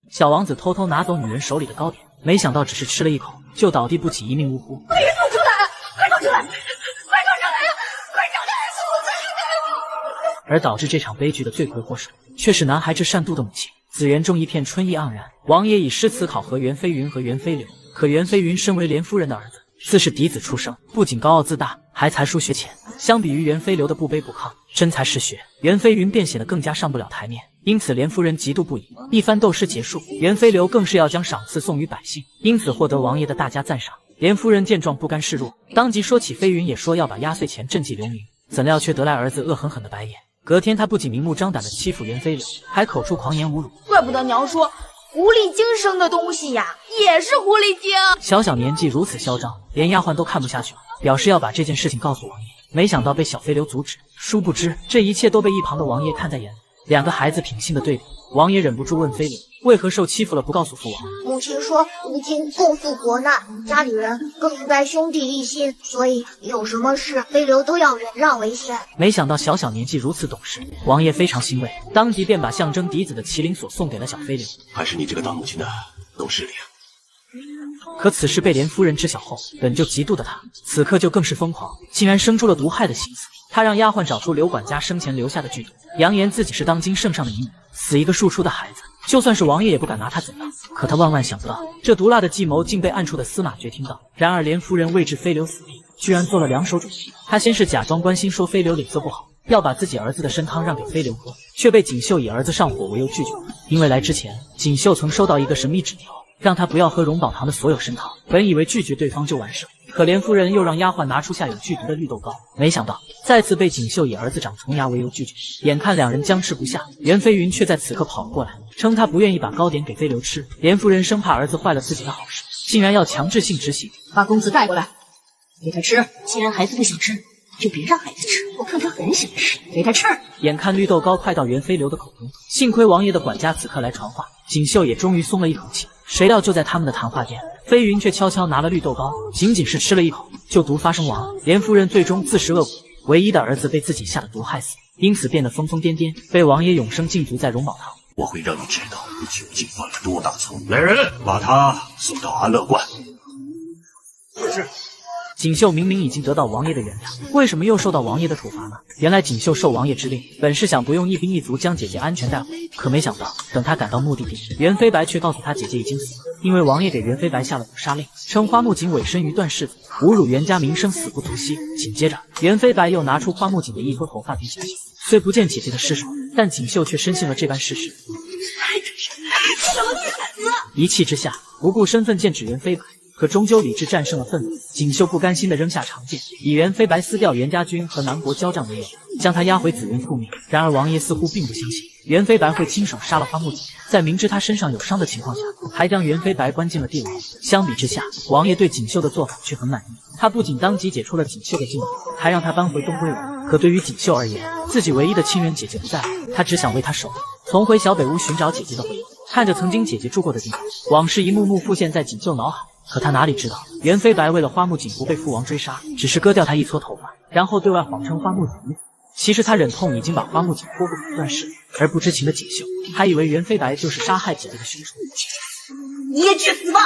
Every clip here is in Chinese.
小王子偷偷拿走女人手里的糕点，没想到只是吃了一口就倒地不起，一命呜呼。别走出来了，快走出来，快走出来呀，快走出来，而导致这场悲剧的罪魁祸首却是男孩这善妒的母亲。紫园中一片春意盎然，王爷以诗词考核袁飞云和袁飞流，可袁飞云身为连夫人的儿子，自是嫡子出生，不仅高傲自大，还才疏学浅。相比于袁飞流的不卑不亢、真才实学，袁飞云便显得更加上不了台面。因此连夫人嫉妒不已。一番斗诗结束，袁飞流更是要将赏赐送于百姓，因此获得王爷的大加赞赏。连夫人见状不甘示弱，当即说起飞云也说要把压岁钱赈济流民，怎料却得来儿子恶狠狠的白眼。隔天他不仅明目张胆的欺负袁飞流，还口出狂言侮辱。怪不得娘说狐狸精生的东西呀，也是狐狸精。小小年纪如此嚣张，连丫鬟都看不下去了，表示要把这件事情告诉王爷。没想到被小飞流阻止，殊不知这一切都被一旁的王爷看在眼里。两个孩子品性的对比，王爷忍不住问飞流为何受欺负了不告诉父王。母亲说如今共赴国难，家里人更应该兄弟一心，所以有什么事飞流都要忍让为先。没想到小小年纪如此懂事，王爷非常欣慰，当即便把象征嫡子的麒麟锁送给了小飞流。还是你这个当母亲的懂事点。可此事被连夫人知晓后，本就嫉妒的她，此刻就更是疯狂，竟然生出了毒害的心思。她让丫鬟找出刘管家生前留下的剧毒，扬言自己是当今圣上的遗母，死一个庶出的孩子，就算是王爷也不敢拿他怎样。可他万万想不到，这毒辣的计谋竟被暗处的司马爵听到。然而连夫人为置飞流死地，居然做了两手准备。她先是假装关心，说飞流脸色不好，要把自己儿子的参汤让给飞流喝，却被锦绣以儿子上火为由拒绝了。因为来之前，锦绣曾收到一个神秘纸条，让他不要喝荣宝堂的所有参汤。本以为拒绝对方就完事，可连夫人又让丫鬟拿出下有剧毒的绿豆糕，没想到再次被锦绣以儿子长虫牙为由拒绝。眼看两人僵持不下，袁飞云却在此刻跑了过来，称他不愿意把糕点给飞流吃。连夫人生怕儿子坏了自己的好事，竟然要强制性执行，把公子带过来，给他吃。既然孩子不想吃，就别让孩子吃，我看他很想吃，给他吃。眼看绿豆糕快到袁飞流的口中，幸亏王爷的管家此刻来传话，锦绣也终于松了一口气。谁料就在他们的谈话间，飞云却悄悄拿了绿豆糕，仅仅是吃了一口就毒发身亡。连夫人最终自食恶果，唯一的儿子被自己下的毒害死，因此变得疯疯癫癫，被王爷永生禁足在荣宝堂。我会让你知道你究竟犯了多大错。来人，把他送到安乐观。是。锦绣明明已经得到王爷的原谅，为什么又受到王爷的处罚呢？原来锦绣受王爷之令，本是想不用一兵一卒将姐姐安全带回，可没想到等他赶到目的地，袁飞白却告诉他姐姐已经死了，因为王爷给袁飞白下了捕杀令，称花木槿委身于段世子，侮辱袁家名声，死不足惜。紧接着，袁飞白又拿出花木槿的一撮头发给姐姐，虽不见姐姐的尸首，但锦绣却深信了这般事实。一气之下，不顾身份剑指袁飞白。可终究理智战胜了愤怒，锦绣不甘心地扔下长剑，以袁飞白撕掉袁家军和南国交战为由，将他押回紫云复命。然而王爷似乎并不相信袁飞白会亲手杀了花木槿，在明知他身上有伤的情况下，还将袁飞白关进了地牢。相比之下，王爷对锦绣的做法却很满意，他不仅当即解除了锦绣的禁足，还让他搬回东归王。可对于锦绣而言，自己唯一的亲人姐姐不在了，他只想为她守候，重回小北屋寻找姐姐的回忆。看着曾经姐姐住过的地方，往事一幕幕浮现在锦绣脑海。可他哪里知道，袁飞白为了花木槿不被父王追杀，只是割掉他一撮头发，然后对外谎称花木槿已死。其实他忍痛已经把花木槿托付给段氏，而不知情的锦绣还以为袁飞白就是杀害姐姐的凶手。你也去死吧！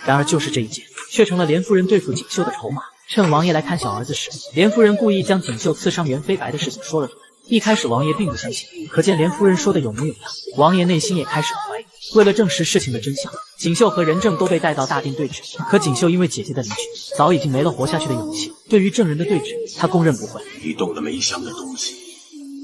然而就是这一剑，却成了连夫人对付锦绣的筹码。趁王爷来看小儿子时，连夫人故意将锦绣刺伤袁飞白的事情说了出来。一开始王爷并不相信，可见连夫人说的有模有样，王爷内心也开始怀疑。为了证实事情的真相，锦绣和仁政都被带到大殿对质。可锦绣因为姐姐的离去，早已经没了活下去的勇气。对于证人的对质，他供认不讳。你动了梅香的东西，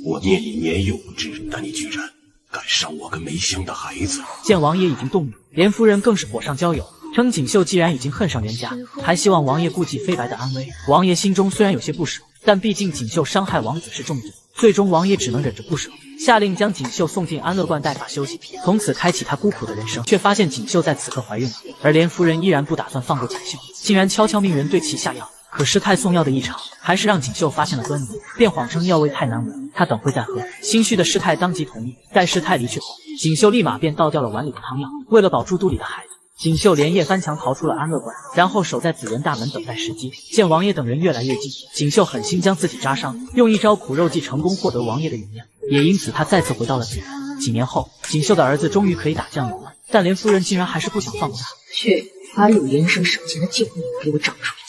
我念你年幼无知，但你居然敢伤我跟梅香的孩子。见王爷已经动怒，连夫人更是火上浇油，称锦绣既然已经恨上袁家，还希望王爷顾及飞白的安危。王爷心中虽然有些不舍，但毕竟锦绣伤害王子是重罪，最终王爷只能忍着不舍，下令将锦绣送进安乐观代法休息，从此开启他孤苦的人生。却发现锦绣在此刻怀孕了，而连夫人依然不打算放过锦绣，竟然悄悄命人对其下药。可师太送药的异常，还是让锦绣发现了端倪，便谎称药味太难闻，他等会再喝。心虚的师太当即同意。待师太离去后，锦绣立马便倒掉了碗里的汤药。为了保住肚里的孩子，锦绣连夜翻墙逃出了安乐观，然后守在紫园大门等待时机。见王爷等人越来越近，锦绣狠心将自己扎伤，用一招苦肉计成功获得王爷的原谅，也因此他再次回到了紫园。几年后，锦绣的儿子终于可以打酱油了，但连夫人竟然还是不想放过他。去把鲁延生生前的旧物给我找出来。